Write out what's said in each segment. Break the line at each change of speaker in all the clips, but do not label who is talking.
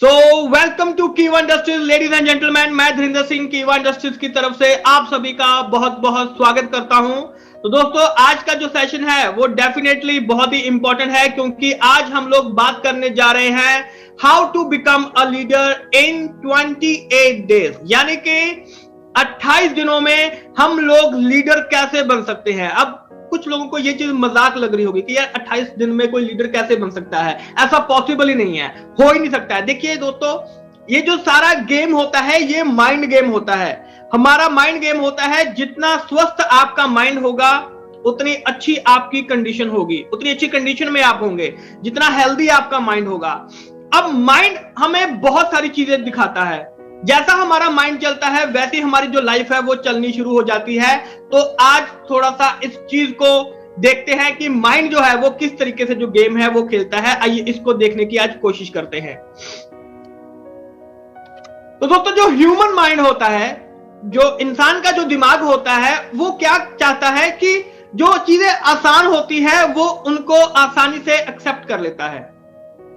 So welcome to कीवा industries ladies and gentleman. मैं धीरेन्द्र सिंह कीवा इंडस्ट्रीज की तरफ से आप सभी का बहुत बहुत स्वागत करता हूं। तो दोस्तों, आज का जो सेशन है वो डेफिनेटली बहुत ही इंपॉर्टेंट है, क्योंकि आज हम लोग बात करने जा रहे हैं how to become a leader in 28 days, यानी कि 28 दिनों में हम लोग लीडर कैसे बन सकते हैं। अब कुछ लोगों को ये चीज मजाक लग रही होगी कि यार 28 दिन में कोई लीडर कैसे बन सकता है, ऐसा पॉसिबल ही नहीं है, हो ही नहीं सकता है। देखिए दोस्तों, ये जो सारा गेम होता है ये माइंड गेम होता है, हमारा माइंड गेम होता है। जितना स्वस्थ आपका माइंड होगा उतनी अच्छी आपकी कंडीशन होगी, उतनी अच्छी कंडीशन में आप होंगे जितना हेल्दी आपका माइंड होगा। अब माइंड हमें बहुत सारी चीजें दिखाता है, जैसा हमारा माइंड चलता है वैसी हमारी जो लाइफ है वो चलनी शुरू हो जाती है। तो आज थोड़ा सा इस चीज को देखते हैं कि माइंड जो है वो किस तरीके से जो गेम है वो खेलता है। आइए इसको देखने की आज कोशिश करते हैं। तो दोस्तों, जो ह्यूमन माइंड होता है, जो इंसान का जो दिमाग होता है, वो क्या चाहता है कि जो चीजें आसान होती है वो उनको आसानी से एक्सेप्ट कर लेता है।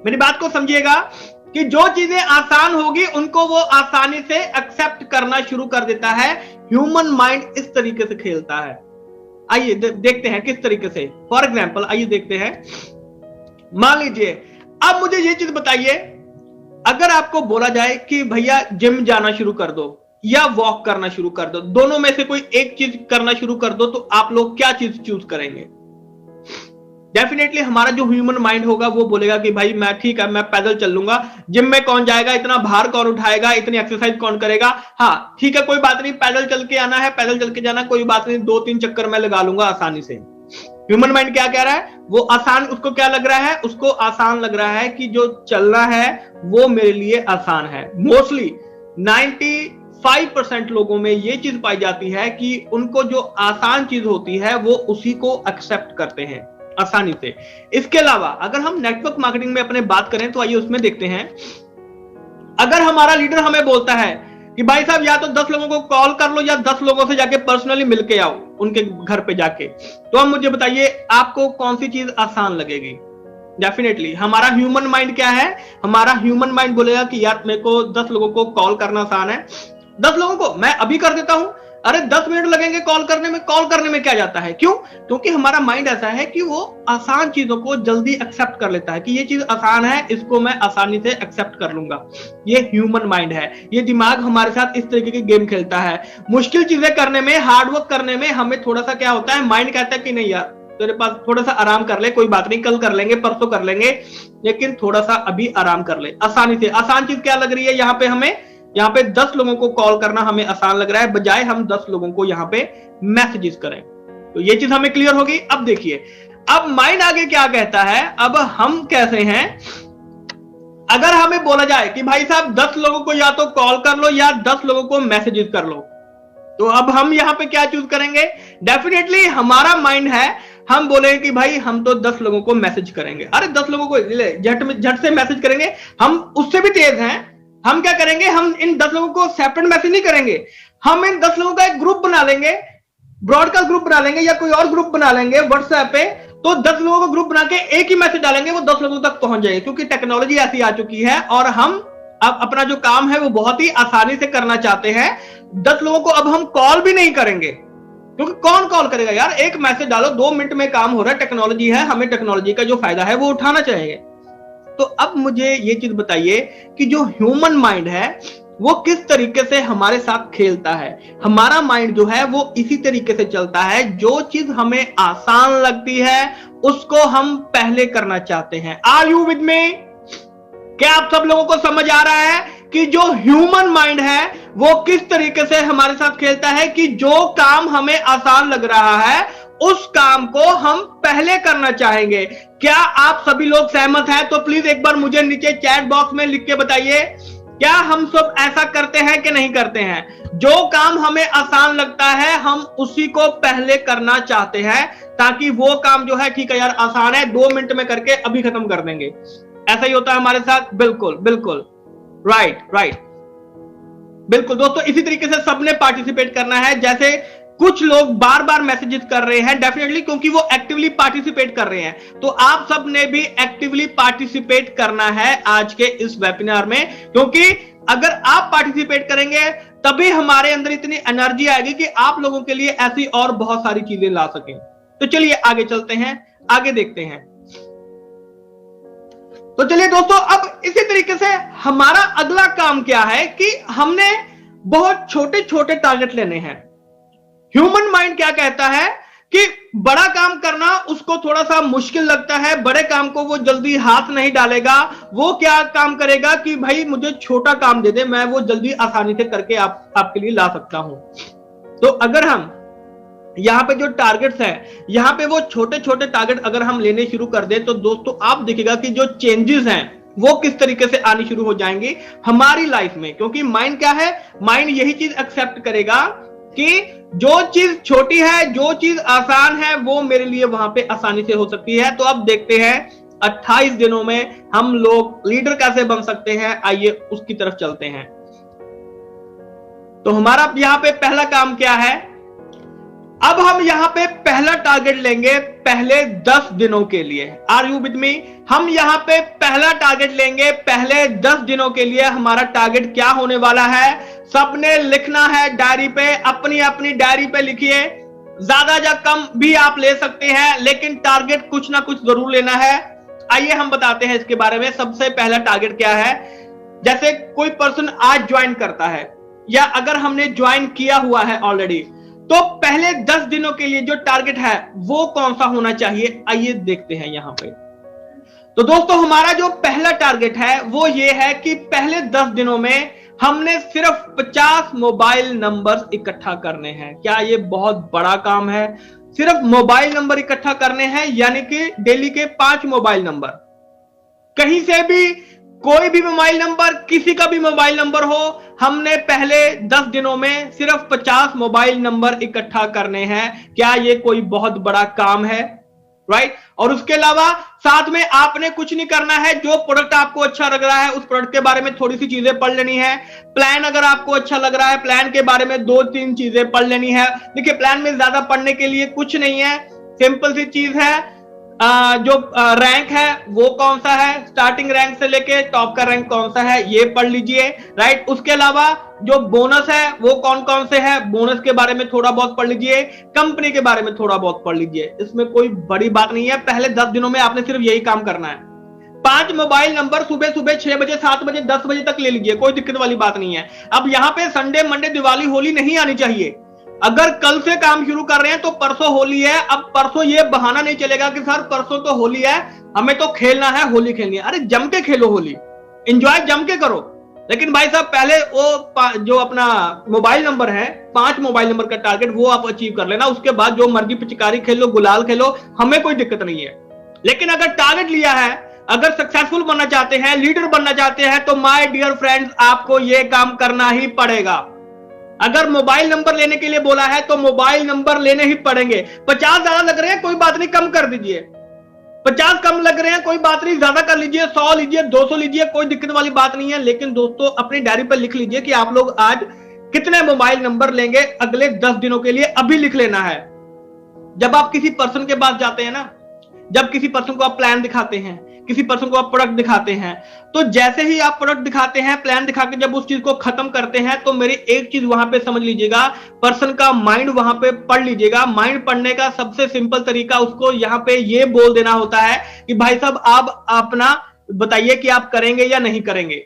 मेरी बात को समझिएगा कि जो चीजें आसान होगी उनको वो आसानी से एक्सेप्ट करना शुरू कर देता है। ह्यूमन माइंड इस तरीके से खेलता है। आइए देखते हैं किस तरीके से। फॉर एग्जाम्पल आइए देखते हैं। मान लीजिए, अब मुझे ये चीज बताइए, अगर आपको बोला जाए कि भैया जिम जाना शुरू कर दो या वॉक करना शुरू कर दो, दोनों में से कोई एक चीज करना शुरू कर दो, तो आप लोग क्या चीज चूज करेंगे? डेफिनेटली हमारा जो ह्यूमन माइंड होगा वो बोलेगा कि भाई मैं ठीक है, मैं पैदल चल लूंगा, जिम में कौन जाएगा, इतना भार कौन उठाएगा, इतनी एक्सरसाइज कौन करेगा। हाँ ठीक है, कोई बात नहीं, पैदल चल के आना है, पैदल चल के जाना, कोई बात नहीं, 2-3 चक्कर मैं लगा लूंगा आसानी से। ह्यूमन माइंड क्या कह रहा है? वो आसान, उसको क्या लग रहा है? उसको आसान लग रहा है कि जो चलना है वो मेरे लिए आसान है। मोस्टली 95% लोगों में ये चीज पाई जाती है कि उनको जो आसान चीज होती है वो उसी को एक्सेप्ट करते हैं आसानी से। इसके अलावा अगर हम नेटवर्क मार्केटिंग में अपने बात करें तो आइए उसमें देखते हैं। अगर हमारा लीडर हमें बोलता है कि भाई साहब या तो 10 लोगों को कॉल कर लो या 10 लोगों से जाके पर्सनली मिलके आओ उनके घर पे जाके, तो अब मुझे बताइए आपको कौन सी चीज आसान लगेगी? डेफिनेटली हमारा ह्यूमन माइंड क्या है? हमारा ह्यूमन माइंड बोलेगा कि यार मेरे को 10 लोगों को कॉल करना आसान है, 10 लोगों को मैं अभी कर देता हूं। अरे 10 मिनट लगेंगे कॉल करने में क्या जाता है? क्यों? क्योंकि हमारा माइंड ऐसा है कि वो आसान चीजों को जल्दी एक्सेप्ट कर लेता है कि ये चीज आसान है, इसको मैं आसानी से एक्सेप्ट कर लूंगा। ये ह्यूमन माइंड है, ये दिमाग हमारे साथ इस तरीके की गेम खेलता है। मुश्किल चीजें करने में, हार्डवर्क करने में हमें थोड़ा सा क्या होता है, माइंड कहता है कि नहीं यार तेरे पास थोड़ा सा आराम कर ले, कोई बात नहीं, कल कर लेंगे, परसों कर लेंगे, लेकिन थोड़ा सा अभी आराम कर ले आसानी से। आसान चीज क्या लग रही है यहाँ पे हमें? यहाँ पे 10 लोगों को कॉल करना हमें आसान लग रहा है, बजाय हम 10 लोगों को यहाँ पे मैसेजेस करें। तो ये चीज हमें क्लियर होगी। अब देखिए, अब माइंड आगे क्या कहता है। अब हम कैसे हैं, अगर हमें बोला जाए कि भाई साहब 10 लोगों को या तो कॉल कर लो या 10 लोगों को मैसेजेस कर लो, तो अब हम यहाँ पे क्या चूज करेंगे? डेफिनेटली हमारा माइंड है, हम बोलेंगे कि भाई हम तो 10 लोगों को मैसेज करेंगे। अरे 10 लोगों को झट से मैसेज करेंगे, हम उससे भी तेज हैं। हम क्या करेंगे, हम इन 10 लोगों को सेपरेट मैसेज नहीं करेंगे, हम इन 10 लोगों का एक ग्रुप बना लेंगे, ब्रॉडकास्ट ग्रुप बना लेंगे या कोई और ग्रुप बना लेंगे व्हाट्सएप पे। तो 10 लोगों को ग्रुप बना के एक ही मैसेज डालेंगे, वो 10 लोगों तक पहुंच जाएगी, क्योंकि टेक्नोलॉजी ऐसी आ चुकी है और हम अब अपना जो काम है वो बहुत ही आसानी से करना चाहते हैं। 10 लोगों को अब हम कॉल भी नहीं करेंगे, क्योंकि कौन कॉल करेगा यार? एक मैसेज डालो, 2 मिनट में काम हो रहा है, टेक्नोलॉजी है, हमें टेक्नोलॉजी का जो फायदा है वो उठाना चाहिए। तो अब मुझे ये चीज बताइए कि जो ह्यूमन माइंड है वो किस तरीके से हमारे साथ खेलता है। हमारा माइंड जो है वो इसी तरीके से चलता है, जो चीज हमें आसान लगती है उसको हम पहले करना चाहते हैं। Are you with me? क्या आप सब लोगों को समझ आ रहा है कि जो ह्यूमन माइंड है वो किस तरीके से हमारे साथ खेलता है कि जो काम हमें आसान लग रहा है उस काम को हम पहले करना चाहेंगे। क्या आप सभी लोग सहमत हैं? तो प्लीज एक बार मुझे नीचे चैट बॉक्स में लिख के बताइए, क्या हम सब ऐसा करते हैं कि नहीं करते हैं? जो काम हमें आसान लगता है हम उसी को पहले करना चाहते हैं, ताकि वो काम जो है ठीक है यार आसान है, 2 मिनट में करके अभी खत्म कर देंगे। ऐसा ही होता है हमारे साथ। बिल्कुल बिल्कुल, राइट, बिल्कुल दोस्तों, इसी तरीके से सबने पार्टिसिपेट करना है। जैसे कुछ लोग बार बार मैसेजेस कर रहे हैं, डेफिनेटली क्योंकि वो एक्टिवली पार्टिसिपेट कर रहे हैं। तो आप सब ने भी एक्टिवली पार्टिसिपेट करना है आज के इस वेबिनार में, क्योंकि अगर आप पार्टिसिपेट करेंगे तभी हमारे अंदर इतनी एनर्जी आएगी कि आप लोगों के लिए ऐसी और बहुत सारी चीजें ला सकें। तो चलिए आगे चलते हैं, आगे देखते हैं। तो चलिए दोस्तों, अब इसी तरीके से हमारा अगला काम क्या है कि हमने बहुत छोटे छोटे टारगेट लेने हैं। ह्यूमन माइंड क्या कहता है कि बड़ा काम करना उसको थोड़ा सा मुश्किल लगता है, बड़े काम को वो जल्दी हाथ नहीं डालेगा। वो क्या काम करेगा कि भाई मुझे छोटा काम दे दे, मैं वो जल्दी आसानी से करके आपके लिए ला सकता हूं। तो अगर हम यहां पे जो टारगेट्स है, यहां पे वो छोटे छोटे टारगेट अगर हम लेने शुरू कर दें, तो दोस्तों आप देखिएगा कि जो चेंजेस हैं वो किस तरीके से आनी शुरू हो जाएंगी हमारी लाइफ में। क्योंकि माइंड क्या है, माइंड यही चीज एक्सेप्ट करेगा कि जो चीज छोटी है, जो चीज आसान है, वो मेरे लिए वहां पे आसानी से हो सकती है। तो अब देखते हैं 28 दिनों में हम लोग लीडर कैसे बन सकते हैं। आइए उसकी तरफ चलते हैं। तो हमारा यहां पे पहला काम क्या है, अब हम यहां पे पहला टारगेट लेंगे पहले 10 दिनों के लिए। Are you with me? हम यहां पे पहला टारगेट लेंगे पहले 10 दिनों के लिए। हमारा टारगेट क्या होने वाला है, सबने लिखना है डायरी पे, अपनी अपनी डायरी पे लिखिए। ज्यादा या कम भी आप ले सकते हैं, लेकिन टारगेट कुछ ना कुछ जरूर लेना है। आइए हम बताते हैं इसके बारे में। सबसे पहला टारगेट क्या है, जैसे कोई पर्सन आज ज्वाइन करता है या अगर हमने ज्वाइन किया हुआ है ऑलरेडी, तो पहले 10 दिनों के लिए जो टारगेट है वो कौन सा होना चाहिए, आइए देखते हैं यहां पे। तो दोस्तों हमारा जो पहला टारगेट है वो ये है कि पहले 10 दिनों में हमने सिर्फ 50 मोबाइल नंबर्स इकट्ठा करने हैं। क्या ये बहुत बड़ा काम है? सिर्फ मोबाइल नंबर इकट्ठा करने हैं, यानी कि डेली के 5 मोबाइल नंबर, कहीं से भी कोई भी मोबाइल नंबर, किसी का भी मोबाइल नंबर हो, हमने पहले 10 दिनों में सिर्फ 50 मोबाइल नंबर इकट्ठा करने हैं। क्या ये कोई बहुत बड़ा काम है? राइट। और उसके अलावा साथ में आपने कुछ नहीं करना है। जो प्रोडक्ट आपको अच्छा लग रहा है उस प्रोडक्ट के बारे में थोड़ी सी चीजें पढ़ लेनी है। प्लान अगर आपको अच्छा लग रहा है, प्लान के बारे में 2-3 चीजें पढ़ लेनी है। देखिए प्लान में ज्यादा पढ़ने के लिए कुछ नहीं है, सिंपल सी चीज है। जो रैंक है वो कौन सा है, स्टार्टिंग रैंक से लेके टॉप का रैंक कौन सा है, ये पढ़ लीजिए। राइट। उसके अलावा जो बोनस है वो कौन कौन से है, बोनस के बारे में थोड़ा बहुत पढ़ लीजिए। कंपनी के बारे में थोड़ा बहुत पढ़ लीजिए। इसमें कोई बड़ी बात नहीं है। पहले 10 दिनों में आपने सिर्फ यही काम करना है। 5 मोबाइल नंबर सुबह सुबह 6 बजे, 7 बजे, 10 बजे तक ले लीजिए, कोई दिक्कत वाली बात नहीं है। अब यहाँ पे संडे, मंडे, दिवाली, होली नहीं आनी चाहिए। अगर कल से काम शुरू कर रहे हैं तो परसों होली है। अब परसों ये बहाना नहीं चलेगा कि सर परसों तो होली है, हमें तो खेलना है, होली खेलनी है। अरे जम के खेलो होली, एंजॉय जम के करो। लेकिन भाई साहब पहले वो जो अपना मोबाइल नंबर है, 5 मोबाइल नंबर का टारगेट वो आप अचीव कर लेना। उसके बाद जो मर्जी पिचकारी खेलो, गुलाल खेलो, हमें कोई दिक्कत नहीं है। लेकिन अगर टारगेट लिया है, अगर सक्सेसफुल बनना चाहते हैं, लीडर बनना चाहते हैं, तो माय डियर फ्रेंड्स आपको ये काम करना ही पड़ेगा। अगर मोबाइल नंबर लेने के लिए बोला है तो मोबाइल नंबर लेने ही पड़ेंगे। 50 ज्यादा लग रहे हैं कोई बात नहीं, कम कर दीजिए। 50 कम लग रहे हैं कोई बात नहीं, ज्यादा कर लीजिए, 100 लीजिए, 200 लीजिए, कोई दिक्कत वाली बात नहीं है। लेकिन दोस्तों अपनी डायरी पर लिख लीजिए कि आप लोग आज कितने मोबाइल नंबर लेंगे अगले 10 दिनों के लिए, अभी लिख लेना है। जब आप किसी पर्सन के पास जाते हैं ना, जब किसी पर्सन को आप प्लान दिखाते हैं, किसी पर्सन को आप प्रोडक्ट दिखाते हैं, तो जैसे ही आप प्रोडक्ट दिखाते हैं, प्लान दिखा के जब उस चीज को खत्म करते हैं, तो मेरी एक चीज वहां पे समझ लीजिएगा, पर्सन का माइंड वहां पे पढ़ लीजिएगा। माइंड पढ़ने का सबसे सिंपल तरीका उसको यहां पे ये बोल देना होता है कि भाई साहब आप अपना बताइए कि आप करेंगे या नहीं करेंगे।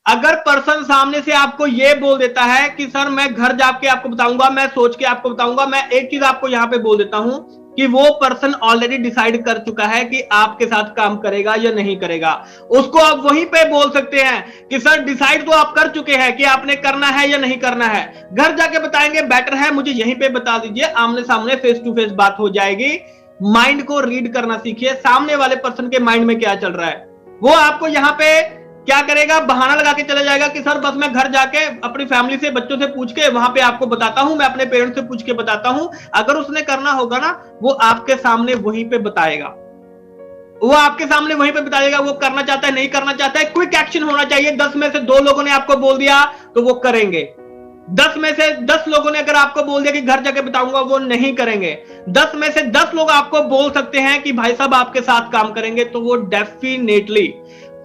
अगर पर्सन सामने से आपको ये बोल देता है कि सर मैं घर जाके आपको बताऊंगा, मैं सोच के आपको बताऊंगा, मैं एक चीज आपको यहां पे बोल देता हूं कि वो पर्सन ऑलरेडी डिसाइड कर चुका है कि आपके साथ काम करेगा या नहीं करेगा। उसको आप वहीं पे बोल सकते हैं कि सर डिसाइड तो आप कर चुके हैं कि आपने करना है या नहीं करना है, घर जाके बताएंगे बेटर है, मुझे यहीं पे बता दीजिए, आमने सामने फेस टू फेस बात हो जाएगी। माइंड को रीड करना सीखिए, सामने वाले पर्सन के माइंड में क्या चल रहा है। वो आपको यहाँ पे क्या करेगा, बहाना लगा के चला जाएगा कि सर बस मैं घर जाके अपनी फैमिली से, बच्चों से पूछ के वहां पे आपको बताता हूं, मैं अपने पेरेंट्स से पूछ के बताता हूं। अगर उसने करना होगा ना, वो आपके सामने वहीं पे बताएगा, वो आपके सामने वहीं पे बताएगा वो करना चाहता है नहीं करना चाहता है। क्विक एक्शन होना चाहिए। 10 में से 2 लोगों ने आपको बोल दिया तो वो करेंगे। 10 में से 10 लोगों ने अगर आपको बोल दिया कि घर जाके बताऊंगा, वो नहीं करेंगे। 10 में से 10 लोग आपको बोल सकते हैं कि भाई साहब आपके साथ काम करेंगे, तो वो डेफिनेटली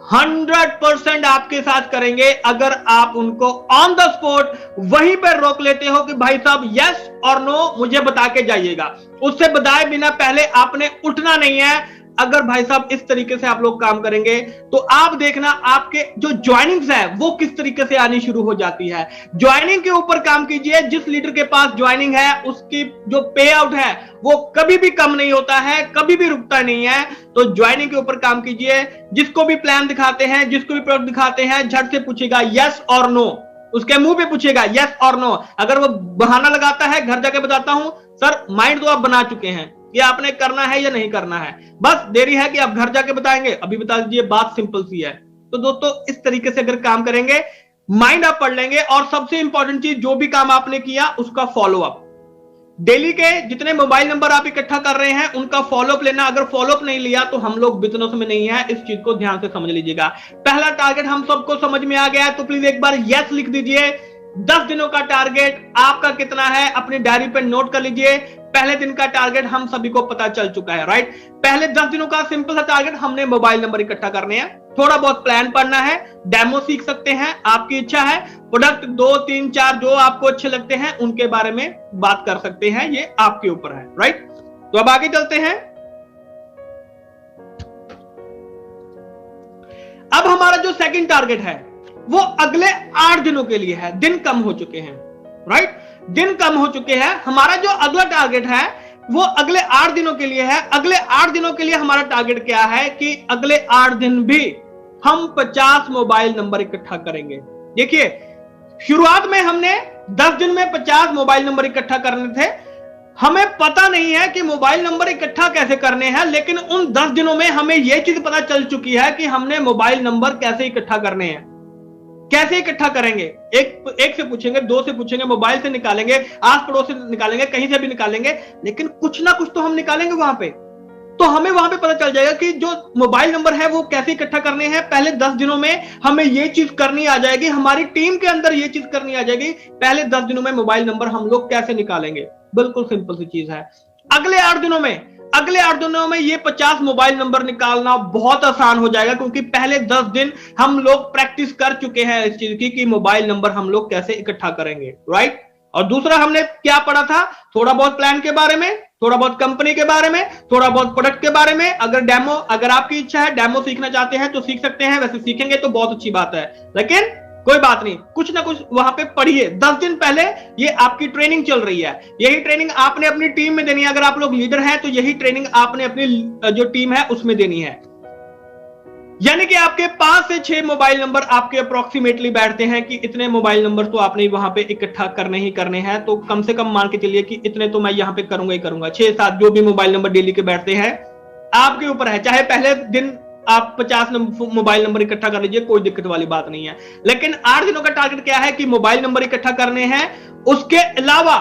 100% आपके साथ करेंगे अगर आप उनको ऑन द स्पॉट वहीं पर रोक लेते हो कि भाई साहब यस और नो मुझे बता के जाइएगा। उससे बताए बिना पहले आपने उठना नहीं है। अगर भाई साहब इस तरीके से आप लोग काम करेंगे तो आप देखना आपके जो ज्वाइनिंग्स है वो किस तरीके से आनी शुरू हो जाती है। ज्वाइनिंग के ऊपर काम कीजिए। जिस लीडर के पास ज्वाइनिंग है उसकी जो पे आउट है वो कभी भी कम नहीं होता है, कभी भी रुकता नहीं है। तो ज्वाइनिंग के ऊपर काम कीजिए। जिसको भी प्लान दिखाते हैं, जिसको भी प्रोडक्ट दिखाते हैं, झट से पूछेगा यस और नो। उसके मुंह पे पूछेगा यस और नो। अगर वो बहाना लगाता है घर जाके बताता हूं, सर माइंड तो आप बना चुके हैं कि आपने करना है या नहीं करना है, बस देरी है कि आप घर जाके बताएंगे, अभी बता दीजिए, बात सिंपल सी है। तो दोस्तों इस तरीके से अगर काम करेंगे, माइंड आप पढ़ लेंगे। और सबसे इंपॉर्टेंट चीज, जो भी काम आपने किया उसका फॉलो अप। डेली के जितने मोबाइल नंबर आप इकट्ठा कर रहे हैं उनका फॉलोअप लेना। अगर फॉलोअप नहीं लिया तो हम लोग बिजनेस में नहीं है। इस चीज को ध्यान से समझ लीजिएगा। पहला टारगेट हम सबको समझ में आ गया है, तो प्लीज एक बार यस लिख दीजिए। 10 दिनों का टारगेट आपका कितना है अपनी डायरी पे नोट कर लीजिए। पहले दिन का टारगेट हम सभी को पता चल चुका है, राइट। पहले 10 दिनों का सिंपल सा टारगेट, हमने मोबाइल नंबर इकट्ठा करने हैं। थोड़ा बहुत प्लान पढ़ना है, डेमो सीख सकते हैं, आपकी इच्छा है। प्रोडक्ट 2 3 4 जो आपको अच्छे लगते हैं उनके बारे में बात कर सकते हैं, ये आपके ऊपर है, राइट। तो अब आगे चलते हैं। अब हमारा जो सेकंड टारगेट है वो अगले 8 दिनों के लिए है। दिन कम हो चुके हैं, राइट, दिन कम हो चुके हैं। हमारा जो अगला टारगेट है वो अगले 8 दिनों के लिए है। अगले 8 दिनों के लिए हमारा टारगेट क्या है कि अगले 8 दिन भी हम 50 मोबाइल नंबर इकट्ठा करेंगे। देखिए, शुरुआत में हमने 10 दिन में 50 मोबाइल नंबर इकट्ठा करने थे। हमें पता नहीं है कि मोबाइल नंबर इकट्ठा कैसे करने हैं, लेकिन उन 10 दिनों में हमें यह चीज पता चल चुकी है कि हमने मोबाइल नंबर कैसे इकट्ठा करने हैं। कैसे इकट्ठा करेंगे? एक से पूछेंगे, 2 से पूछेंगे, मोबाइल से निकालेंगे, आस पड़ोस से निकालेंगे, कहीं से भी निकालेंगे, लेकिन कुछ ना कुछ तो हम निकालेंगे वहां पे। तो हमें वहां पे पता चल जाएगा कि जो मोबाइल नंबर है वो कैसे इकट्ठा करने हैं। पहले 10 दिनों में हमें ये चीज करनी आ जाएगी, हमारी टीम के अंदर ये चीज करनी आ जाएगी। पहले 10 दिनों में मोबाइल नंबर हम लोग कैसे निकालेंगे, बिल्कुल सिंपल सी चीज है। अगले 8 दिनों में ये 50 मोबाइल नंबर निकालना बहुत आसान हो जाएगा, क्योंकि पहले 10 दिन हम लोग प्रैक्टिस कर चुके हैं इस चीज की कि मोबाइल नंबर हम लोग कैसे इकट्ठा करेंगे, राइट। और दूसरा हमने क्या पढ़ा था? थोड़ा बहुत प्लान के बारे में, थोड़ा बहुत कंपनी के बारे में, थोड़ा बहुत प्रोडक्ट के बारे में। अगर आपकी इच्छा है डेमो सीखना चाहते हैं तो सीख सकते हैं, वैसे सीखेंगे तो बहुत अच्छी बात है, लेकिन कोई बात नहीं, कुछ ना कुछ वहां पे पढ़िए। 10 दिन पहले ये आपकी ट्रेनिंग चल रही है, यही ट्रेनिंग आपने अपनी टीम में देनी है। अगर आप लोग लीडर हैं तो यही ट्रेनिंग आपने अपनी जो टीम है उसमें देनी है। यानी कि आपके 5 से 6 मोबाइल नंबर आपके अप्रोक्सीमेटली बैठते हैं कि इतने मोबाइल नंबर तो आपने वहां पे इकट्ठा करने ही करने हैं। तो कम से कम मान के चलिए कि इतने तो मैं यहां पे करूंगा ही करूंगा। 6-7 जो भी मोबाइल नंबर डेली के बैठते हैं, आपके ऊपर है। चाहे पहले दिन आप 50 मोबाइल नंबर इकट्ठा कर लीजिए, कोई दिक्कत वाली बात नहीं है। लेकिन 8 दिनों का टारगेट क्या है कि मोबाइल नंबर इकट्ठा करने हैं। उसके अलावा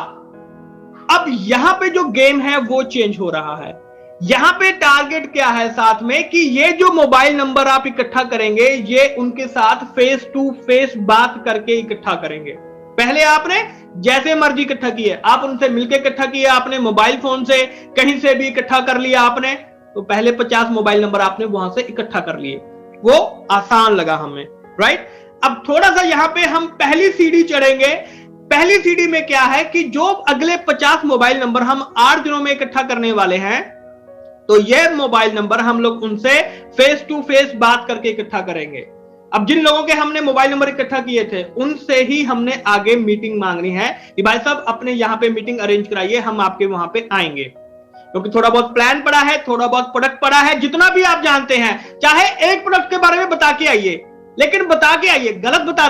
अब यहां पे जो गेम है वो चेंज हो रहा है। यहां पे टारगेट क्या है साथ में कि ये जो मोबाइल नंबर आप इकट्ठा करेंगे ये उनके साथ फेस टू फेस बात करके इकट्ठा करेंगे। पहले आपने जैसे मर्जी इकट्ठा किए, आप उनसे मिलकर इकट्ठा किए, आपने मोबाइल फोन से कहीं से भी इकट्ठा कर लिया आपने, तो पहले 50 मोबाइल नंबर आपने वहां से इकट्ठा कर लिए। वो आसान लगा हमें, राइट। अब थोड़ा सा यहां पे हम पहली सीढ़ी चढ़ेंगे। पहली सीढ़ी में क्या है कि जो अगले 50 मोबाइल नंबर हम 8 दिनों में इकट्ठा करने वाले हैं, तो ये मोबाइल नंबर हम लोग उनसे फेस टू फेस बात करके इकट्ठा करेंगे। अब जिन लोगों के हमने मोबाइल नंबर इकट्ठा किए थे उनसे ही हमने आगे मीटिंग मांगनी है कि भाई साहब अपने यहां पे मीटिंग अरेंज कराइए, हम आपके वहां पे आएंगे। क्योंकि थोड़ा बहुत प्लान पड़ा है, थोड़ा बहुत प्रोडक्ट पड़ा है, जितना भी आप जानते हैं, चाहे एक प्रोडक्ट के बारे में बता के आइए, लेकिन बता के आइए। गलत बता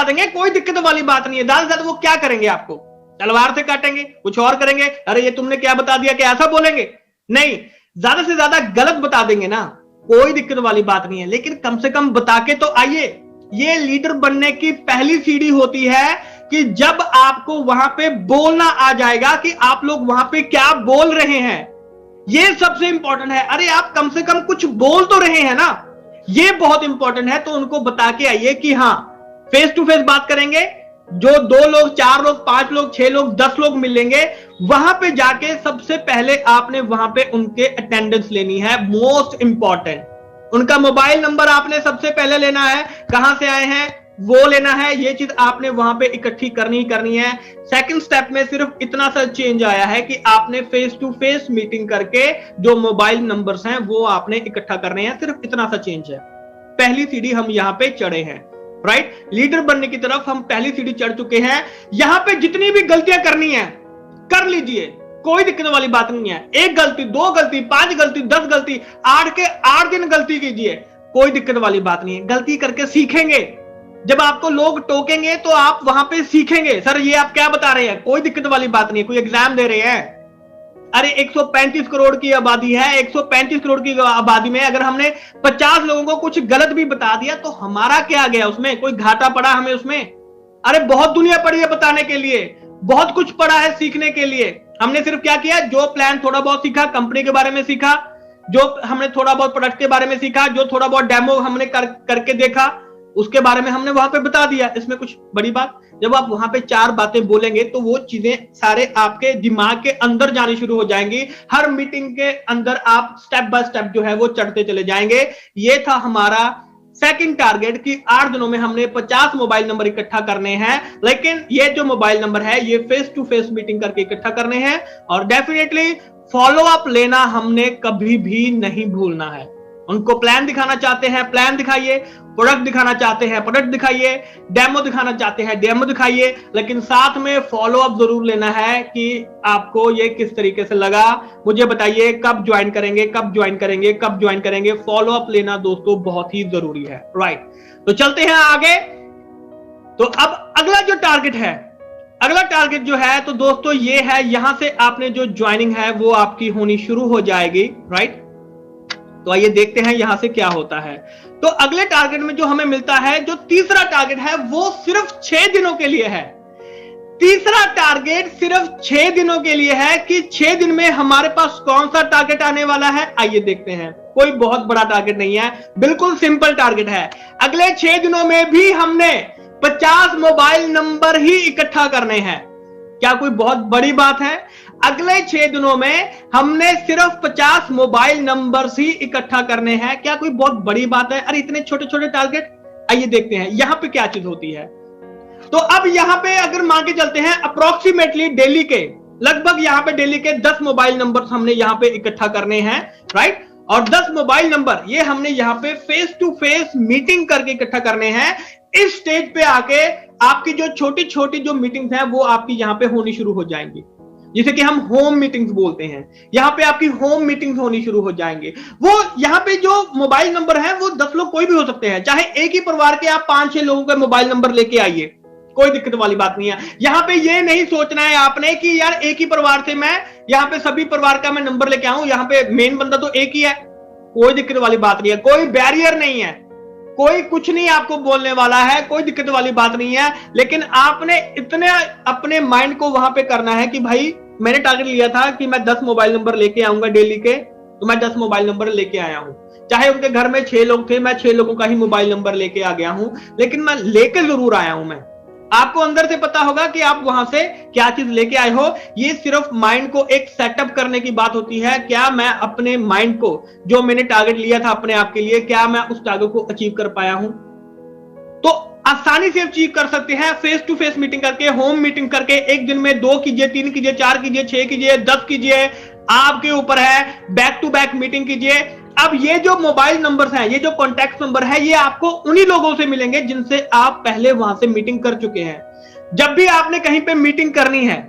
देंगे, कोई दिक्कत वाली बात नहीं है। ज्यादा से ज्यादा वो क्या करेंगे, आपको तलवार से काटेंगे, कुछ और करेंगे, अरे ये तुमने क्या बता दिया, क्या ऐसा बोलेंगे? नहीं, ज्यादा से ज्यादा गलत बता देंगे ना, कोई दिक्कत वाली बात नहीं है, लेकिन कम से कम बता के तो आइए। ये लीडर बनने की पहली सीढ़ी होती है कि जब आपको वहां पे बोलना आ जाएगा कि आप लोग वहां पे क्या बोल रहे हैं, ये सबसे इंपॉर्टेंट है। अरे आप कम से कम कुछ बोल तो रहे हैं ना, ये बहुत इंपॉर्टेंट है। तो उनको बता के आइए कि हाँ फेस टू फेस बात करेंगे, जो 2 लोग, 4 लोग, 5 लोग, 6 लोग, 10 लोग मिलेंगे, वहां पे जाके सबसे पहले आपने वहां पे उनके अटेंडेंस लेनी है, मोस्ट इंपॉर्टेंट। उनका मोबाइल नंबर आपने सबसे पहले लेना है, कहां से आए हैं वो लेना है, ये चीज आपने वहां पे इकट्ठी करनी है। सेकंड स्टेप में सिर्फ इतना सा चेंज आया है कि आपने फेस टू फेस मीटिंग करके जो मोबाइल नंबर्स हैं वो आपने इकट्ठा करने हैं, सिर्फ इतना सा चेंज है। पहली सीढ़ी हम यहां पे चढ़े हैं, राइट? लीडर बनने की तरफ हम पहली सीढ़ी चढ़ चुके हैं। यहां पे जितनी भी गलतियां करनी है कर लीजिए, कोई दिक्कत वाली बात नहीं है। 1 गलती, 2 गलती, 5 गलती, 10 गलती, 8 के 8 दिन गलती कीजिए, कोई दिक्कत वाली बात नहीं है। गलती करके सीखेंगे, जब आपको लोग टोकेंगे तो आप वहां पे सीखेंगे, सर ये आप क्या बता रहे हैं, कोई दिक्कत वाली बात नहीं है। कोई एग्जाम दे रहे हैं, अरे 135 करोड़ की आबादी है, 135 करोड़ की आबादी में अगर हमने 50 लोगों को कुछ गलत भी बता दिया तो हमारा क्या गया उसमें, कोई घाटा पड़ा हमें उसमें? अरे बहुत दुनिया पड़ी है बताने के लिए, बहुत कुछ पड़ा है सीखने के लिए। हमने सिर्फ क्या किया, जो प्लान थोड़ा बहुत सीखा, कंपनी के बारे में सीखा, जो हमने थोड़ा बहुत प्रोडक्ट के बारे में सीखा, जो थोड़ा बहुत डेमो हमने करके देखा, उसके बारे में हमने वहां पे बता दिया। इसमें कुछ बड़ी बात? जब आप वहां पे 4 बातें बोलेंगे तो वो चीजें सारे आपके दिमाग के अंदर जानी शुरू हो जाएंगी। हर मीटिंग के अंदर आप स्टेप बाय स्टेप जो है वो चढ़ते चले जाएंगे। ये था हमारा सेकंड टारगेट कि 8 दिनों में हमने 50 मोबाइल नंबर इकट्ठा करने हैं। लेकिन ये जो मोबाइल नंबर है ये फेस टू फेस मीटिंग करके इकट्ठा करने हैं, और डेफिनेटली फॉलो अप लेना हमने कभी भी नहीं भूलना है। उनको प्लान दिखाना चाहते हैं, प्लान दिखाइए, प्रोडक्ट दिखाना चाहते हैं, प्रोडक्ट दिखाइए, डेमो दिखाना चाहते हैं, डेमो दिखाइए, लेकिन साथ में फॉलो अप जरूर लेना है कि आपको ये किस तरीके से लगा, मुझे बताइए, कब ज्वाइन करेंगे, कब ज्वाइन करेंगे, कब ज्वाइन करेंगे। फॉलो अप लेना दोस्तों बहुत ही जरूरी है, राइट? तो चलते हैं आगे। तो अब अगला जो टारगेट है, अगला टारगेट जो है तो दोस्तों ये है, यहां से आपने जो ज्वाइनिंग है वो आपकी होनी शुरू हो जाएगी, राइट? तो आइए देखते हैं यहां से क्या होता है। तो अगले टारगेट में जो हमें मिलता है, जो तीसरा टारगेट है वो सिर्फ 6 दिनों के लिए है। तीसरा टारगेट सिर्फ 6 दिनों के लिए है कि 6 दिन में हमारे पास कौन सा टारगेट आने वाला है, आइए देखते हैं। कोई बहुत बड़ा टारगेट नहीं है, बिल्कुल सिंपल टारगेट है। अगले 6 दिनों में भी हमने 50 मोबाइल नंबर ही इकट्ठा करने हैं। क्या कोई बहुत बड़ी बात है? अगले 6 दिनों में हमने सिर्फ 50 मोबाइल नंबर ही इकट्ठा करने हैं। क्या कोई बहुत बड़ी बात है? अरे इतने छोटे छोटे टारगेट। आइए देखते हैं यहां पे क्या चीज होती है। तो अब यहां पे अगर मान के चलते हैं अप्रोक्सीमेटली डेली के लगभग यहां पे डेली के 10 मोबाइल नंबर हमने यहां पे इकट्ठा करने हैं, राइट? और 10 मोबाइल नंबर ये हमने यहां पे फेस टू फेस मीटिंग करके इकट्ठा करने हैं। इस स्टेज पे आके आपकी जो छोटी छोटी जो मीटिंग्स हैं वो आपकी यहां पे होनी शुरू हो जाएंगी, जिसे कि हम होम मीटिंग्स बोलते हैं। यहां पे आपकी होम मीटिंग्स होनी शुरू हो जाएंगे। वो यहां पे जो मोबाइल नंबर है वो 10 लोग कोई भी हो सकते हैं, चाहे एक ही परिवार के आप 5-6 लोगों का मोबाइल नंबर लेके आइए, कोई दिक्कत वाली बात नहीं है। यहां पे ये नहीं सोचना है आपने कि यार एक ही परिवार से मैं यहां पे सभी परिवार का मैं नंबर लेके आऊं, यहां पे मेन बंदा तो एक ही है, कोई दिक्कत वाली बात नहीं है, कोई बैरियर नहीं है, कोई कुछ नहीं आपको बोलने वाला है, कोई दिक्कत वाली बात नहीं है। लेकिन आपने इतने अपने माइंड को वहां पे करना है कि भाई मैंने टारगेट लिया था कि मैं 10 मोबाइल नंबर लेके आऊंगा डेली के, तो मैं 10 मोबाइल नंबर लेके आया हूं। चाहे उनके घर में 6 लोग थे, मैं 6 लोगों का ही मोबाइल नंबर लेके आ गया हूं, लेकिन मैं लेके जरूर आया हूं। मैं आपको अंदर से पता होगा कि आप वहां से क्या चीज लेके आए हो। ये सिर्फ माइंड को एक सेटअप करने की बात होती है। क्या मैं अपने माइंड को, जो मैंने टारगेट लिया था अपने आप के लिए, क्या मैं उस टारगेट को अचीव कर पाया हूं? तो आसानी से अचीव कर सकते हैं फेस टू फेस मीटिंग करके, होम मीटिंग करके। एक दिन में 2 कीजिए, 3 कीजिए, 4 कीजिए, 6 कीजिए, 10 कीजिए, आपके ऊपर है। बैक टू बैक मीटिंग कीजिए। अब ये जो मोबाइल नंबर्स हैं, ये जो कॉन्टैक्ट नंबर है, ये आपको उन्हीं लोगों से मिलेंगे जिनसे आप पहले वहां से मीटिंग कर चुके हैं। जब भी आपने कहीं पे मीटिंग करनी है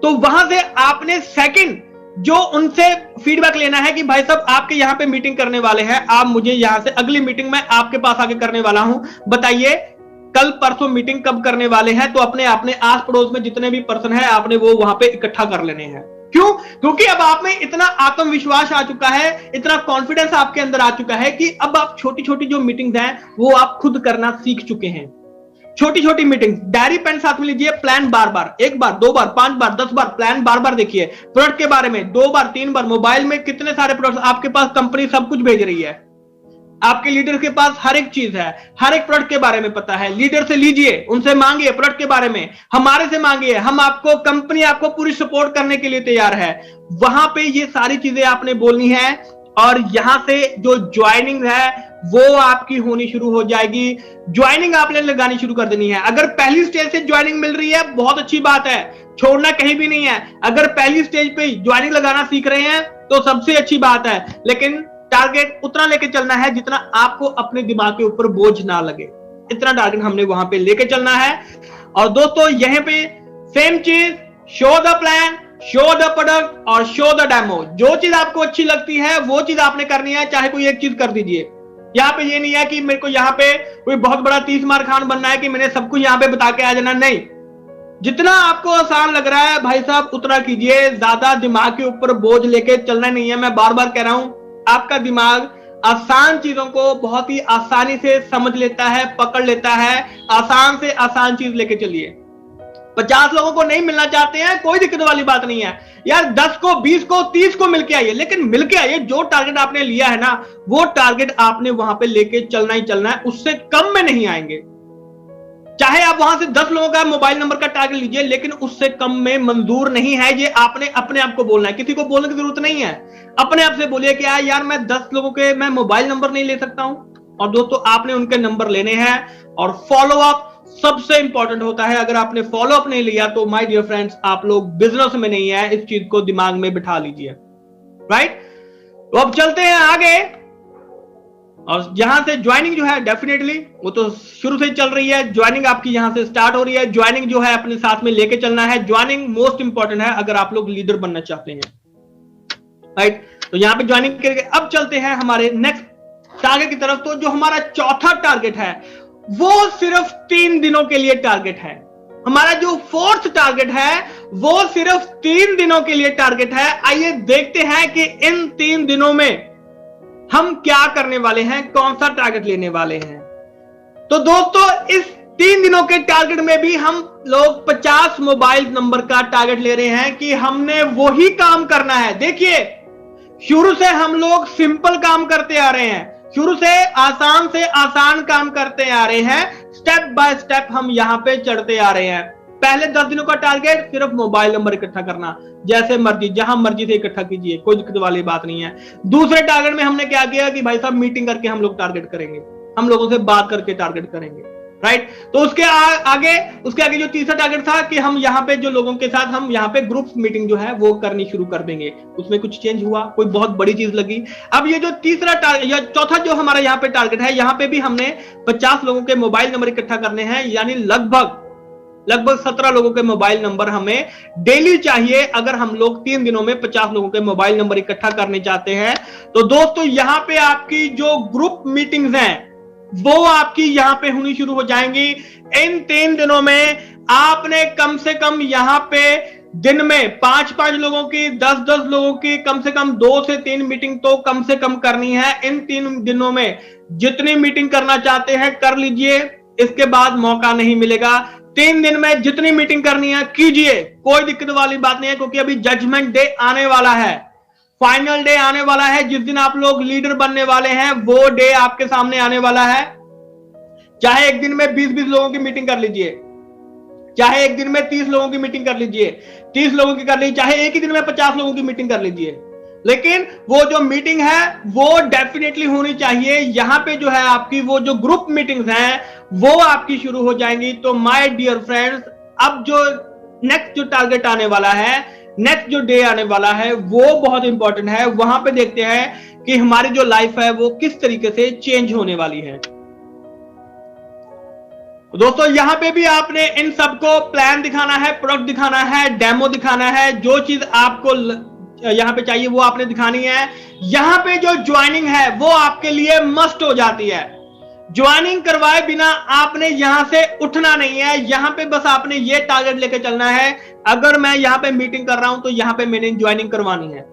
तो वहां से आपने सेकंड जो उनसे फीडबैक लेना है कि भाई साहब आपके यहाँ पे मीटिंग करने वाले हैं, आप मुझे यहां से अगली मीटिंग में आपके पास आके करने वाला हूं, बताइए कल परसों मीटिंग कब करने वाले हैं। तो अपने आस पड़ोस में जितने भी पर्सन है आपने वो वहां पे इकट्ठा कर लेने हैं। क्यों? क्योंकि अब आप में इतना आत्मविश्वास आ चुका है, इतना कॉन्फिडेंस आपके अंदर आ चुका है कि अब आप छोटी छोटी जो मीटिंग्स हैं वो आप खुद करना सीख चुके हैं। छोटी छोटी मीटिंग, डायरी पेन साथ में लीजिए, प्लान बार बार, 1 बार, 2 बार, 5 बार, 10 बार, प्लान बार बार देखिए। प्रोडक्ट के बारे में 2 बार, 3 बार, मोबाइल में कितने सारे प्रोडक्ट आपके पास कंपनी सब कुछ भेज रही है, आपके लीडर के पास हर एक चीज है, हर एक प्रोडक्ट के बारे में पता है। लीडर से लीजिए, उनसे मांगिए प्रोडक्ट के बारे में, हमारे से मांगिए, हम आपको, कंपनी आपको पूरी सपोर्ट करने के लिए तैयार है। वहां पे ये सारी चीजें आपने बोलनी है और यहां से जो ज्वाइनिंग है वो आपकी होनी शुरू हो जाएगी। ज्वाइनिंग आपने लगानी शुरू कर देनी है। अगर पहली स्टेज से ज्वाइनिंग मिल रही है बहुत अच्छी बात है, छोड़ना कहीं भी नहीं है। अगर पहली स्टेज पे ज्वाइनिंग लगाना सीख रहे हैं तो सबसे अच्छी बात है, लेकिन टारगेट उतना लेके चलना है जितना आपको अपने दिमाग के ऊपर बोझ ना लगे। इतना टारगेट हमने वहां पे लेके चलना है। और दोस्तों यहां पे सेम चीज, show the plan, show the product और शो द डेमो। जो चीज आपको अच्छी लगती है वो चीज आपने करनी है, चाहे कोई एक चीज कर दीजिए। यहाँ पे ये नहीं है कि मेरे को यहाँ पे कोई बहुत बड़ा 30 मार खान बनना है कि मैंने सब कुछ यहाँ पे बता के आ जाना, नहीं। जितना आपको आसान लग रहा है भाई साहब उतना कीजिए, ज्यादा दिमाग के ऊपर बोझ लेके चलना नहीं है। मैं बार बार कह रहा हूं, आपका दिमाग आसान चीजों को बहुत ही आसानी से समझ लेता है, पकड़ लेता है। आसान से आसान चीज लेके चलिए। 50 लोगों को नहीं मिलना चाहते हैं, कोई दिक्कत वाली बात नहीं है यार। 10 को, 20 को, 30 को मिलके आइए, लेकिन मिलके आइए। जो टारगेट आपने लिया है ना, वो टारगेट आपने वहां पे लेके चलना ही चलना है, उससे कम में नहीं आएंगे। चाहे आप वहां से 10 लोगों का मोबाइल नंबर का टारगेट लीजिए, लेकिन उससे कम में मंजूर नहीं है। ये आपने अपने आप को बोलना है, किसी को बोलने की जरूरत नहीं है। अपने आप से बोलिए कि यार मैं 10 लोगों के मैं मोबाइल नंबर नहीं ले सकता हूं। और दोस्तों आपने उनके नंबर लेने हैं। और फॉलो अप सबसे इंपॉर्टेंट होता है। अगर आपने फॉलो अप नहीं लिया तो माय डियर फ्रेंड्स आप लोग बिजनेस में नहीं है। इस चीज को दिमाग में बिठा लीजिए, राइट। तो अब चलते हैं आगे। और यहां से ज्वाइनिंग जो है डेफिनेटली वो तो शुरू से चल रही है। ज्वाइनिंग आपकी यहां से स्टार्ट हो रही है। ज्वाइनिंग जो है अपने साथ में लेके चलना है। ज्वाइनिंग मोस्ट इंपॉर्टेंट है अगर आप लोग लीडर बनना चाहते हैं, राइट। तो यहां पे ज्वाइनिंग करके अब चलते हैं हमारे नेक्स्ट टारगेट की तरफ। तो जो हमारा चौथा टारगेट है वो सिर्फ 3 दिनों के लिए टारगेट है। हमारा जो फोर्थ टारगेट है वो सिर्फ 3 दिनों के लिए टारगेट है। आइए देखते हैं कि इन 3 दिनों में हम क्या करने वाले हैं, कौन सा टारगेट लेने वाले हैं। तो दोस्तों इस 3 दिनों के टारगेट में भी हम लोग 50 मोबाइल नंबर का टारगेट ले रहे हैं कि हमने वही काम करना है। देखिए शुरू से हम लोग सिंपल काम करते आ रहे हैं, शुरू से आसान काम करते आ रहे हैं। स्टेप बाय स्टेप हम यहां पे चढ़ते आ रहे हैं। पहले 10 दिनों का टारगेट सिर्फ मोबाइल नंबर इकट्ठा करना, जैसे मर्जी जहां मर्जी से इकट्ठा कीजिए, कोई दिक्कत वाली बात नहीं है। दूसरे टारगेट में हमने क्या किया कि भाई साहब मीटिंग करके हम लोग टारगेट करेंगे, हम लोगों से बात करके टारगेट करेंगे, राइट। तो उसके आगे जो तीसरा टारगेट था कि हम यहाँ पे जो लोगों के साथ हम यहाँ पे ग्रुप मीटिंग जो है वो करनी शुरू कर देंगे। उसमें कुछ चेंज हुआ, कोई बहुत बड़ी चीज लगी। अब ये जो तीसरा टारगेट या चौथा जो हमारा यहाँ पे टारगेट है, यहाँ पे भी हमने 50 लोगों के मोबाइल नंबर इकट्ठा करने हैं, यानी लगभग 17 लोगों के मोबाइल नंबर हमें डेली चाहिए। अगर हम लोग 3 दिनों में 50 लोगों के मोबाइल नंबर इकट्ठा करने चाहते हैं तो दोस्तों यहाँ पे आपकी जो ग्रुप मीटिंग्स हैं वो आपकी यहां पे होनी शुरू हो जाएंगी। इन 3 दिनों में आपने कम से कम यहां पे दिन में 5-5 लोगों की, 10-10 लोगों की, कम से कम 2 से 3 मीटिंग तो कम से कम करनी है। इन 3 दिनों में जितनी मीटिंग करना चाहते हैं कर लीजिए, इसके बाद मौका नहीं मिलेगा। 3 दिन में जितनी मीटिंग करनी है कीजिए, कोई दिक्कत वाली बात नहीं है, क्योंकि अभी जजमेंट डे आने वाला है, फाइनल डे आने वाला है। जिस दिन आप लोग लीडर बनने वाले हैं वो डे आपके सामने आने वाला है। चाहे एक दिन में 20-20 लोगों की मीटिंग कर लीजिए, चाहे एक दिन में 30 लोगों की मीटिंग कर लीजिए, 30 लोगों की कर लीजिए, चाहे एक ही दिन में 50 लोगों की मीटिंग कर लीजिए, लेकिन वो जो मीटिंग है वो डेफिनेटली होनी चाहिए। यहां पे जो है आपकी वो जो ग्रुप मीटिंग्स हैं वो आपकी शुरू हो जाएंगी। तो माय डियर फ्रेंड्स अब जो नेक्स्ट जो टारगेट आने वाला है, नेक्स्ट जो डे आने वाला है वो बहुत इंपॉर्टेंट है। वहां पे देखते हैं कि हमारी जो लाइफ है वो किस तरीके से चेंज होने वाली है। दोस्तों यहां पे भी आपने इन सबको प्लान दिखाना है, प्रोडक्ट दिखाना है, डेमो दिखाना है, जो चीज आपको यहां पे चाहिए वो आपने दिखानी है। यहां पे जो ज्वाइनिंग है वो आपके लिए मस्ट हो जाती है। ज्वाइनिंग करवाए बिना आपने यहां से उठना नहीं है। यहां पे बस आपने ये टारगेट लेके चलना है, अगर मैं यहां पे मीटिंग कर रहा हूं तो यहां पे मैंने ज्वाइनिंग करवानी है।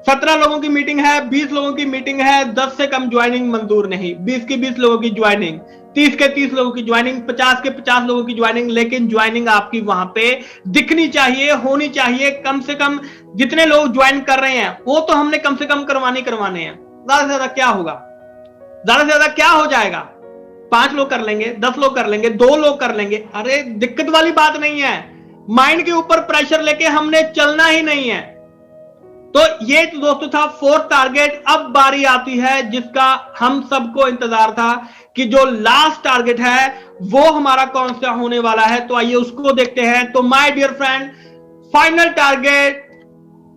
17 लोगों की मीटिंग है, 20 लोगों की मीटिंग है, 10 से कम ज्वाइनिंग मंजूर नहीं। 20 की 20 लोगों की ज्वाइनिंग, 30 के 30 लोगों की ज्वाइनिंग, 50 के 50 लोगों की ज्वाइनिंग, लेकिन ज्वाइनिंग आपकी वहां पे दिखनी चाहिए, होनी चाहिए। कम से कम जितने लोग ज्वाइन कर रहे हैं वो तो हमने कम से कम करवाने हैं, ज्यादा से ज्यादा क्या होगा। ज्यादा से ज्यादा क्या हो जाएगा, 5 लोग कर लेंगे, 10 लोग कर लेंगे, 2 लोग कर लेंगे। अरे दिक्कत वाली बात नहीं है, माइंड के ऊपर प्रेशर लेके हमने चलना ही नहीं है। तो ये तो दोस्तों था 4th टारगेट। अब बारी आती है जिसका हम सबको इंतजार था कि जो लास्ट टारगेट है वो हमारा कौन सा होने वाला है। तो आइए उसको देखते हैं। तो my dear friend, final target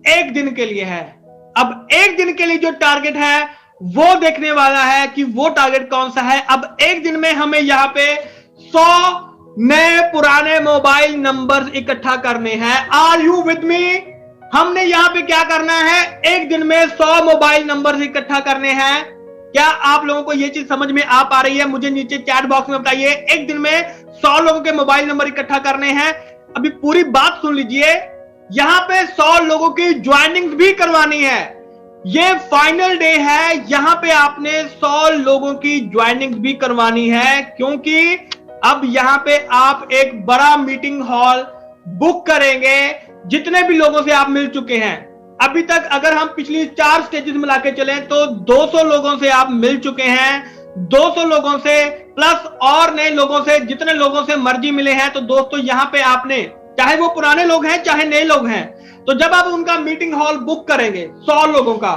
1 दिन के लिए है। अब 1 दिन के लिए जो टारगेट है वो देखने वाला है कि वो टारगेट कौन सा है। अब 1 दिन में हमें यहां पे 100 नए पुराने मोबाइल नंबर इकट्ठा करने हैं। Are you with me? हमने यहां पे क्या करना है, 1 दिन में 100 मोबाइल नंबर इकट्ठा करने हैं। क्या आप लोगों को यह चीज समझ में आ पा रही है? मुझे नीचे चैट बॉक्स में बताइए। 1 दिन में 100 लोगों के मोबाइल नंबर इकट्ठा करने हैं। अभी पूरी बात सुन लीजिए, यहां पे 100 लोगों की ज्वाइनिंग भी करवानी है। ये फाइनल डे है, यहां पे आपने 100 लोगों की ज्वाइनिंग भी करवानी है, क्योंकि अब यहां पे आप एक बड़ा मीटिंग हॉल बुक करेंगे। जितने भी लोगों से आप मिल चुके हैं अभी तक, अगर हम पिछली 4 स्टेजेस मिला के चलें तो 200 लोगों से आप मिल चुके हैं। 200 लोगों से प्लस और नए लोगों से, जितने लोगों से मर्जी मिले हैं। तो दोस्तों यहां पे आपने, चाहे वो पुराने लोग हैं चाहे नए लोग हैं, तो जब आप उनका मीटिंग हॉल बुक करेंगे 100 लोगों का,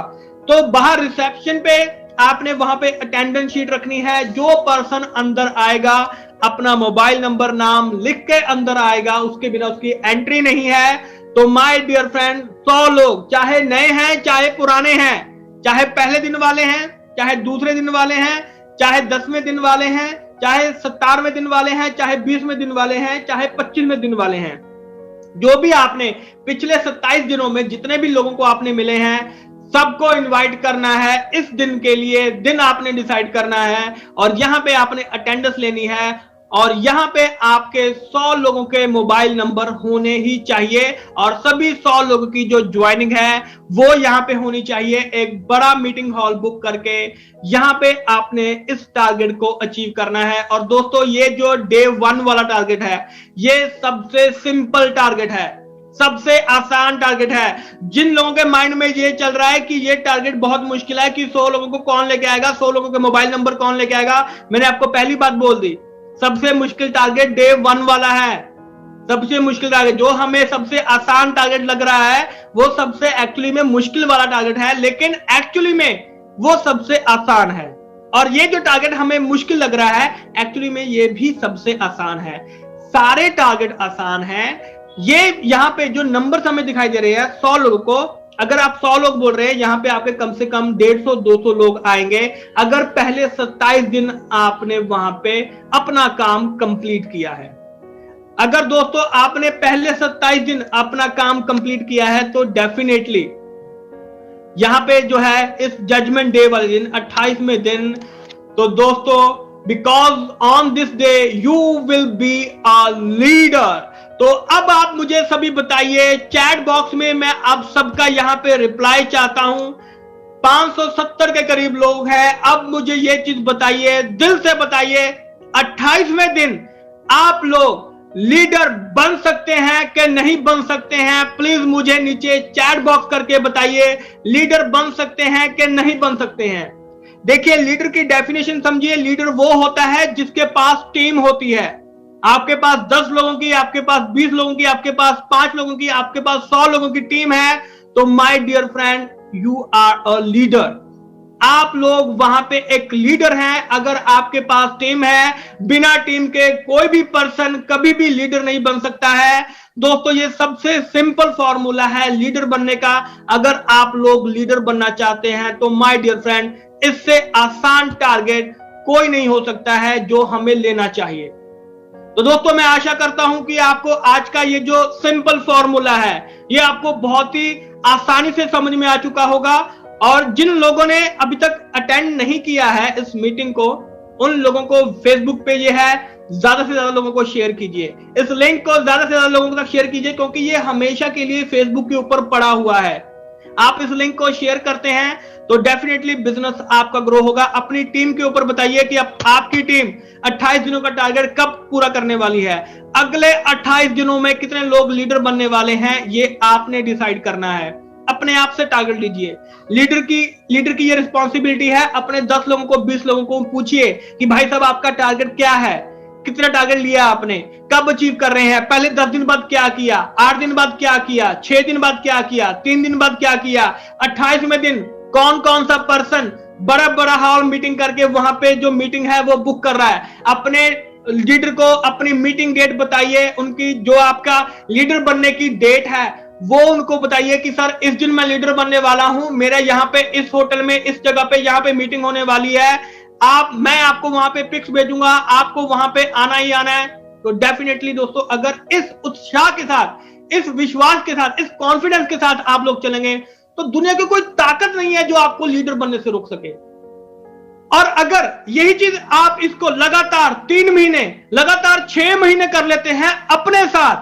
तो बाहर रिसेप्शन पे आपने वहां पे अटेंडेंस शीट रखनी है। जो पर्सन अंदर आएगा अपना मोबाइल नंबर नाम लिख के अंदर आएगा, उसके बिना उसकी एंट्री नहीं है। तो माय डियर फ्रेंड, 100 लोग, चाहे नए हैं चाहे पुराने हैं, चाहे पहले दिन वाले हैं चाहे दूसरे दिन वाले हैं, चाहे 10वें दिन वाले हैं, चाहे 17वें दिन वाले हैं, चाहे 20वें दिन वाले हैं, चाहे 25वें दिन वाले हैं, जो भी आपने पिछले 27 दिनों में जितने भी लोगों को आपने मिले हैं, सबको इनवाइट करना है। इस दिन के लिए दिन आपने डिसाइड करना है और यहां पे आपने अटेंडेंस लेनी है और यहां पे आपके 100 लोगों के मोबाइल नंबर होने ही चाहिए और सभी 100 लोगों की जो ज्वाइनिंग है वो यहां पे होनी चाहिए। एक बड़ा मीटिंग हॉल बुक करके यहां पे आपने इस टारगेट को अचीव करना है। और दोस्तों ये जो डे 1 वाला टारगेट है, ये सबसे सिंपल टारगेट है, सबसे आसान टारगेट है। जिन लोगों के माइंड में ये चल रहा है कि ये टारगेट बहुत मुश्किल है, कि 100 लोगों को कौन लेके आएगा, 100 लोगों के मोबाइल नंबर कौन लेके आएगा, मैंने आपको पहली बात बोल दी, सबसे मुश्किल टारगेट डे 1 वाला है। सबसे मुश्किल टारगेट, जो हमें सबसे आसान टारगेट लग रहा है वो सबसे एक्चुअली में मुश्किल वाला टारगेट है, लेकिन एक्चुअली में वो सबसे आसान है। और ये जो टारगेट हमें मुश्किल लग रहा है, एक्चुअली में ये भी सबसे आसान है। सारे टारगेट आसान हैं। ये यहाँ पे जो नंबर हमें दिखाई दे रहे हैं 100 लोगों को, अगर आप 100 लोग बोल रहे हैं, यहां पे आपके कम से कम 150-200 लोग आएंगे अगर पहले 27 दिन आपने वहां पे अपना काम कंप्लीट किया है। अगर दोस्तों आपने पहले 27 दिन अपना काम कंप्लीट किया है तो डेफिनेटली यहां पे जो है इस जजमेंट डे वाले दिन 28वें दिन, तो दोस्तों because on this day you will be a leader. तो अब आप मुझे सभी बताइए, चैट बॉक्स में मैं आप सबका यहां पे रिप्लाई चाहता हूं। 570 के करीब लोग हैं। अब मुझे ये चीज बताइए, दिल से बताइए, 28वें दिन आप लोग लीडर बन सकते हैं कि नहीं बन सकते हैं? प्लीज मुझे नीचे चैट बॉक्स करके बताइए, लीडर बन सकते हैं कि नहीं बन सकते हैं। देखिए, लीडर की डेफिनेशन समझिए। लीडर वो होता है जिसके पास टीम होती है। आपके पास 10 लोगों की, आपके पास 20 लोगों की, आपके पास 5 लोगों की, आपके पास 100 लोगों की टीम है, तो my dear friend, you are a leader. आप लोग वहां पे एक लीडर हैं। अगर आपके पास टीम है, बिना टीम के कोई भी पर्सन कभी भी लीडर नहीं बन सकता है। दोस्तों ये सबसे सिंपल फॉर्मूला है लीडर बनने का। अगर आप लोग लीडर बनना चाहते हैं तो माय डियर फ्रेंड, इससे आसान टारगेट कोई नहीं हो सकता है जो हमें लेना चाहिए। तो दोस्तों मैं आशा करता हूं कि आपको आज का ये जो सिंपल फॉर्मूला है ये आपको बहुत ही आसानी से समझ में आ चुका होगा। और जिन लोगों ने अभी तक अटेंड नहीं किया है इस मीटिंग को, उन लोगों को फेसबुक पे ये है, ज्यादा से ज्यादा लोगों को शेयर कीजिए। इस लिंक को ज्यादा से ज्यादा लोगों तक शेयर कीजिए, क्योंकि ये हमेशा के लिए फेसबुक के ऊपर पड़ा हुआ है। आप इस लिंक को शेयर करते हैं तो डेफिनेटली बिजनेस आपका ग्रो होगा। अपनी टीम के ऊपर बताइए कि अब आपकी टीम 28 दिनों का टारगेट कब पूरा करने वाली है। अगले 28 दिनों में कितने लोग लीडर बनने वाले हैं, ये आपने डिसाइड करना है। अपने आप से टारगेट लीजिए। लीडर की ये रिस्पॉन्सिबिलिटी है, अपने 10 लोगों को 20 लोगों को पूछिए कि भाई साहब आपका टारगेट क्या है, कितना टारगेट लिया आपने, कब अचीव कर रहे हैं, पहले 10 दिन बाद क्या किया, 8 दिन बाद क्या किया, 6 दिन बाद क्या किया, 3 दिन बाद क्या किया, 28वें दिन कौन कौन सा पर्सन बड़ा बड़ा हॉल मीटिंग करके वहां पे जो मीटिंग है वो बुक कर रहा है। अपने लीडर को अपनी मीटिंग डेट बताइए, उनकी जो आपका लीडर बनने की डेट है वो उनको बताइए कि सर इस दिन मैं लीडर बनने वाला हूं, मेरा यहाँ पे इस होटल में इस जगह पे यहाँ पे मीटिंग होने वाली है, मैं आपको वहां पे पिक्स भेजूंगा, आपको वहां पे आना ही आना है। तो डेफिनेटली दोस्तों अगर इस उत्साह के साथ, इस विश्वास के साथ, इस कॉन्फिडेंस के साथ आप लोग चलेंगे तो दुनिया की कोई ताकत नहीं है जो आपको लीडर बनने से रोक सके। और अगर यही चीज आप इसको लगातार 3 महीने, लगातार 6 महीने कर लेते हैं अपने साथ,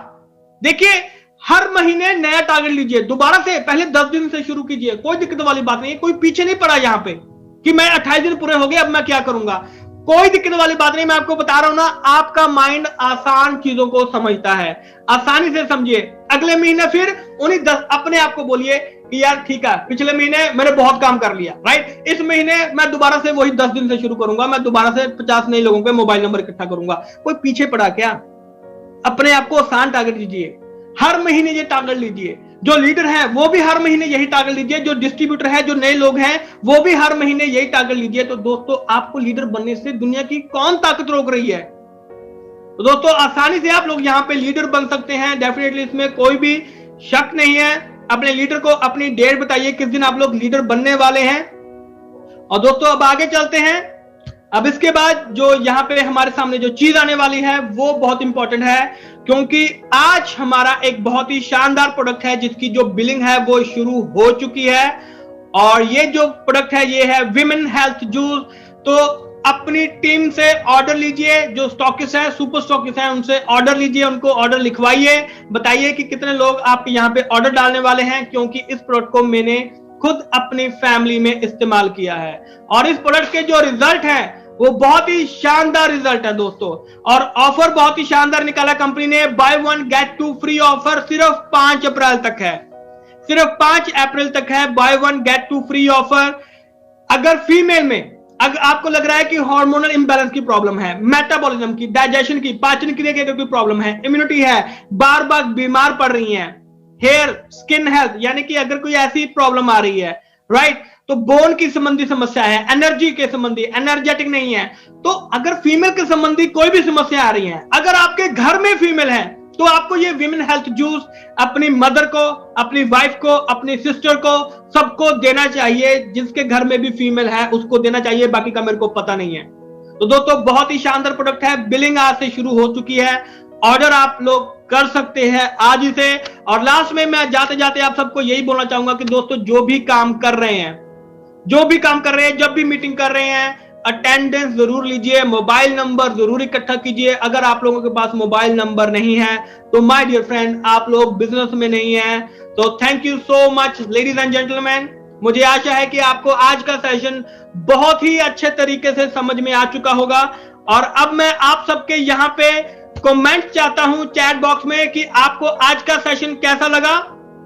देखिए हर महीने नया टारगेट लीजिए, दोबारा से पहले 10 दिन से शुरू कीजिए, कोई दिक्कत वाली बात नहीं है, कोई पीछे नहीं पड़ा यहां पे कि मैं 28 दिन पूरे हो गए अब मैं क्या करूंगा, कोई दिक्कत वाली बात नहीं। मैं आपको बता रहा हूं ना, आपका माइंड आसान चीजों को समझता है, आसानी से समझिए। अगले महीने फिर उन्हीं 10 अपने आप को बोलिए कि यार ठीक है पिछले महीने मैंने बहुत काम कर लिया, राइट, इस महीने मैं दोबारा से वही 10 दिन से शुरू करूंगा, मैं दोबारा से 50 नए लोगों के मोबाइल नंबर इकट्ठा करूंगा। कोई पीछे पड़ा क्या? अपने आप को आसान टारगेट दीजिए, हर महीने ये टारगेट लीजिए। जो लीडर है वो भी हर महीने यही टारगेट लीजिए, जो डिस्ट्रीब्यूटर है, जो नए लोग हैं वो भी हर महीने यही टारगेट लीजिए। तो दोस्तों आपको लीडर बनने से दुनिया की कौन ताकत रोक रही है? तो दोस्तों आसानी से आप लोग यहाँ पे लीडर बन सकते हैं, डेफिनेटली इसमें कोई भी शक नहीं है। अपने लीडर को अपनी डेट बताइए किस दिन आप लोग लीडर बनने वाले हैं। और दोस्तों अब आगे चलते हैं। अब इसके बाद जो यहाँ पे हमारे सामने जो चीज आने वाली है वो बहुत इंपॉर्टेंट है, क्योंकि आज हमारा एक बहुत ही शानदार प्रोडक्ट है जिसकी जो बिलिंग है वो शुरू हो चुकी है। और ये जो प्रोडक्ट है ये है विमेन हेल्थ जूस। तो अपनी टीम से ऑर्डर लीजिए, जो स्टॉकिस्ट है, सुपर स्टॉकिस्ट है, उनसे ऑर्डर लीजिए, उनको ऑर्डर लिखवाइए, बताइए कि कितने लोग आप यहाँ पे ऑर्डर डालने वाले हैं, क्योंकि इस प्रोडक्ट को मैंने खुद अपनी फैमिली में इस्तेमाल किया है और इस प्रोडक्ट के जो रिजल्ट है वो बहुत ही शानदार रिजल्ट है दोस्तों। और ऑफर बहुत ही शानदार निकाला कंपनी ने, बाय 1 गेट 2 फ्री ऑफर सिर्फ 5 अप्रैल तक है, सिर्फ 5 अप्रैल तक है बाय 1 गेट 2 फ्री ऑफर। अगर फीमेल में अगर आपको लग रहा है कि हार्मोनल इंबैलेंस की प्रॉब्लम है, मेटाबॉलिज्म की, डाइजेशन की, पाचन क्रिया की कोई प्रॉब्लम है, इम्यूनिटी है, बार बार बीमार पड़ रही हैं, हेयर स्किन हेल्थ यानी कि अगर कोई ऐसी प्रॉब्लम आ रही है, राइट, तो बोन की संबंधी समस्या है, एनर्जी के संबंधी, एनर्जेटिक नहीं है, तो अगर फीमेल के संबंधी कोई भी समस्या आ रही है, अगर आपके घर में फीमेल है तो आपको ये विमेन हेल्थ जूस अपनी मदर को, अपनी वाइफ को, अपनी सिस्टर को, सबको देना चाहिए। जिसके घर में भी फीमेल है उसको देना चाहिए, बाकी का मेरे को पता नहीं है। तो दोस्तों बहुत ही शानदार प्रोडक्ट है, बिलिंग आज से शुरू हो चुकी है, ऑर्डर आप लोग कर सकते हैं आज ही से। और लास्ट में मैं जाते जाते आप सबको यही बोलना चाहूंगा कि दोस्तों जो भी काम कर रहे हैं, जब भी मीटिंग कर रहे हैं, अटेंडेंस जरूर लीजिए, मोबाइल नंबर जरूर इकट्ठा कीजिए। अगर आप लोगों के पास मोबाइल नंबर नहीं है तो माय डियर फ्रेंड आप लोग बिजनेस में नहीं है। तो thank you so much ladies and gentleman, मुझे आशा है कि आपको आज का सेशन बहुत ही अच्छे तरीके से समझ में आ चुका होगा। और अब मैं आप सबके यहाँ पे कमेंट चाहता हूं चैट बॉक्स में कि आपको आज का सेशन कैसा लगा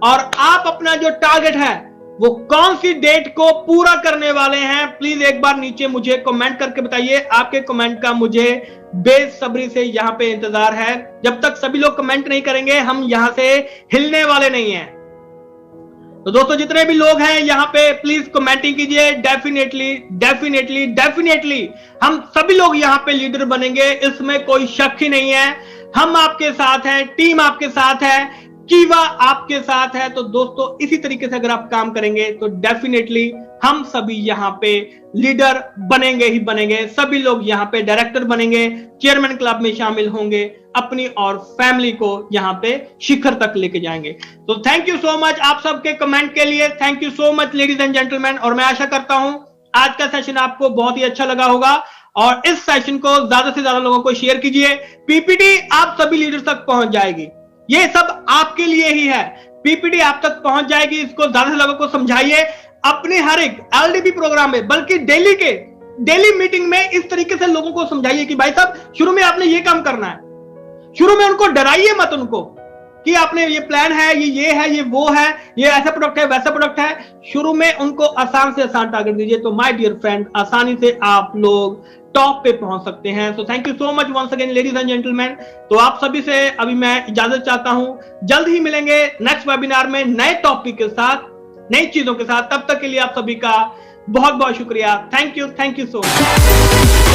और आप अपना जो टारगेट है वो कौन सी डेट को पूरा करने वाले हैं। प्लीज एक बार नीचे मुझे कमेंट करके बताइए, आपके कमेंट का मुझे बेसब्री से यहां पे इंतजार है। जब तक सभी लोग कमेंट नहीं करेंगे हम यहां से हिलने वाले नहीं हैं। तो दोस्तों जितने भी लोग हैं यहां पे प्लीज कमेंटिंग कीजिए। डेफिनेटली हम सभी लोग यहां पे लीडर बनेंगे, इसमें कोई शक ही नहीं है। हम आपके साथ हैं, टीम आपके साथ है, कीवा आपके साथ है। तो दोस्तों इसी तरीके से अगर आप काम करेंगे तो डेफिनेटली हम सभी यहाँ पे लीडर बनेंगे ही बनेंगे। सभी लोग यहाँ पे डायरेक्टर बनेंगे, चेयरमैन क्लब में शामिल होंगे, अपनी और फैमिली को यहाँ पे शिखर तक लेके जाएंगे। तो थैंक यू सो मच आप सबके कमेंट के लिए, thank you so much ladies and gentleman. और मैं आशा करता हूं आज का सेशन आपको बहुत ही अच्छा लगा होगा और इस सेशन को ज्यादा से ज्यादा लोगों को शेयर कीजिए। पीपीटी आप सभी लीडर्स तक पहुंच जाएगी, ये सब आपके लिए ही है। पीपीटी आप तक पहुंच जाएगी, इसको ज्यादा से लोगों को समझाइए अपने हर एक एलडीपी प्रोग्राम में, बल्कि डेली मीटिंग में इस तरीके से लोगों को समझाइए कि भाई साहब शुरू में आपने ये काम करना है। शुरू में उनको डराइए मत, उनको कि आपने ये प्लान है, ये है, ये वो है, ये ऐसा प्रोडक्ट है, वैसा प्रोडक्ट है। शुरू में उनको आसान से आसान टारगेट दीजिए, तो माय डियर फ्रेंड आसानी से आप लोग टॉप पे पहुंच सकते हैं। So thank you so much once again ladies and gentleman. तो आप सभी से अभी मैं इजाजत चाहता हूं, जल्द ही मिलेंगे नेक्स्ट वेबिनार में नए टॉपिक के साथ, नई चीजों के साथ। तब तक के लिए आप सभी का बहुत बहुत शुक्रिया। Thank you so much.